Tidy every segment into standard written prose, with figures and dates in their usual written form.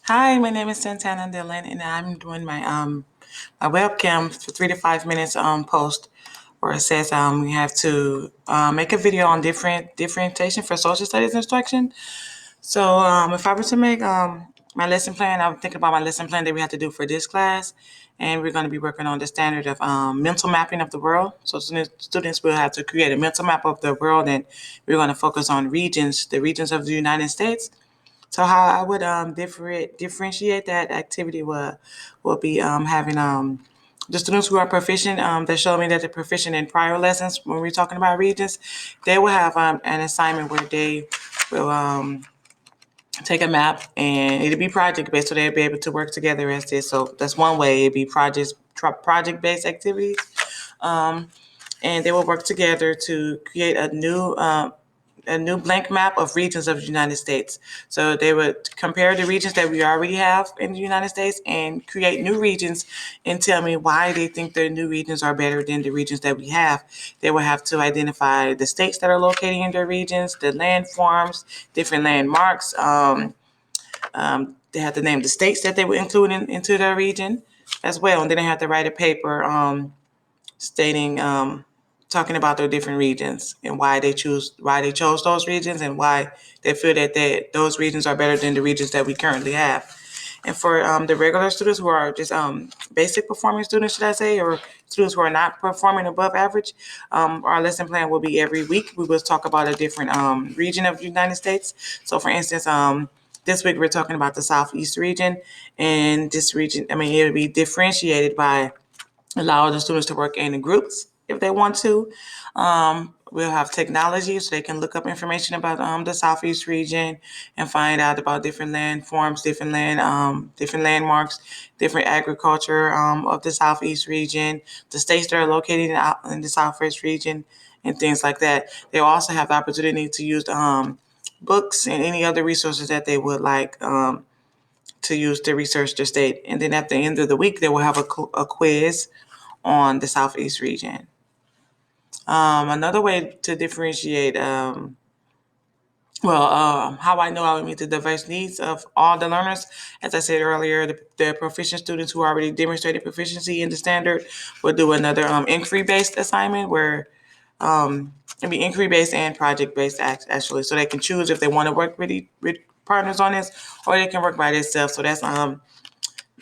Hi, my name is Santana Dillon, and I'm doing my webcam for 3 to 5 minutes post where it says we have to make a video on differentiation for social studies instruction. So if I were to make my lesson plan, I'm thinking about my lesson plan that we have to do for this class, and we're going to be working on the standard of mental mapping of the world. So students will have to create a mental map of the world, and we're going to focus on the regions of the United States. So how I would differentiate that activity will be having the students who are proficient that showed me that they're proficient in prior lessons when we're talking about regions, they will have an assignment where they will take a map, and it'll be project based, so they'll be able to work together as this. So that's one way. It'd be project based activities, um, and they will work together to create a new blank map of regions of the United States. So they would compare the regions that we already have in the United States and create new regions and tell me why they think their new regions are better than the regions that we have. They will have to identify the states that are located in their regions, the landforms, different landmarks. They have to name the states that they would include into their region as well. And then they have to write a paper stating talking about their different regions and why they chose those regions and why they feel that those regions are better than the regions that we currently have. And for the regular students who are just basic performing students, should I say, or students who are not performing above average, our lesson plan will be every week. We will talk about a different region of the United States. So, for instance, this week we're talking about the Southeast region, and this region, it will be differentiated by allow the students to work in groups if they want to. We'll have technology so they can look up information about the Southeast region and find out about different landforms, different landmarks, different agriculture of the Southeast region, the states that are located in the Southeast region, and things like that. They'll also have the opportunity to use books and any other resources that they would like to use to research the state. And then at the end of the week, they will have a quiz on the Southeast region. Another way to differentiate, how I know I would meet the diverse needs of all the learners, as I said earlier, the proficient students who already demonstrated proficiency in the standard will do another inquiry-based assignment where it'll be inquiry-based and project-based actually, so they can choose if they want to work with partners on this, or they can work by themselves. So that's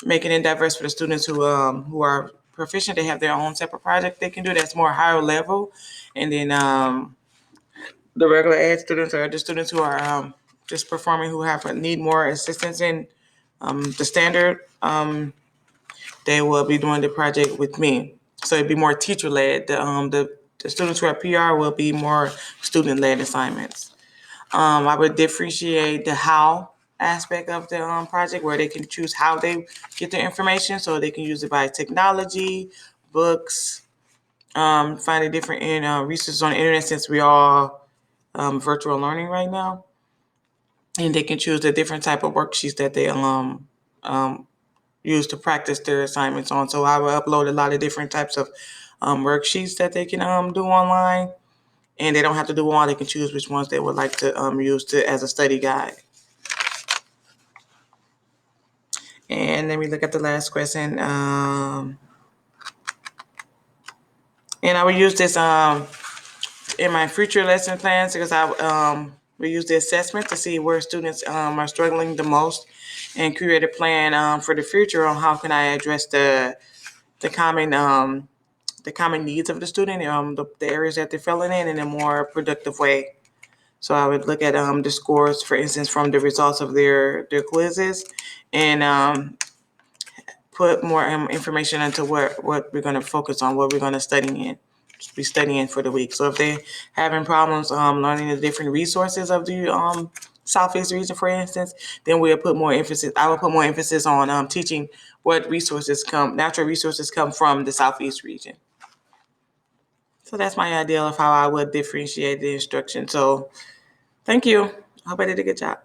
making it diverse for the students who are proficient. They have their own separate project they can do that's more higher level, and then the regular ed students are the students who are just performing, who need more assistance in the standard. They will be doing the project with me, so it'd be more teacher led. The students who are PR will be more student led assignments. I would differentiate the how aspect of the project, where they can choose how they get their information. So they can use it by technology, books, finding different resources on the internet, since we all virtual learning right now. And they can choose the different type of worksheets that they use to practice their assignments on. So I will upload a lot of different types of worksheets that they can do online. And they don't have to do one. They can choose which ones they would like to use as a study guide. And let me look at the last question. And I will use this in my future lesson plans, because I will use the assessment to see where students are struggling the most, and create a plan for the future on how can I address the common needs of the student, the areas that they're filling in a more productive way. So I would look at the scores, for instance, from the results of their quizzes, and put more information into what we're going to focus on, what we're going to be studying for the week. So if they're having problems learning the different resources of the Southeast region, for instance, then I will put more emphasis on teaching what natural resources come from the Southeast region. So that's my idea of how I would differentiate the instruction. So thank you. I hope I did a good job.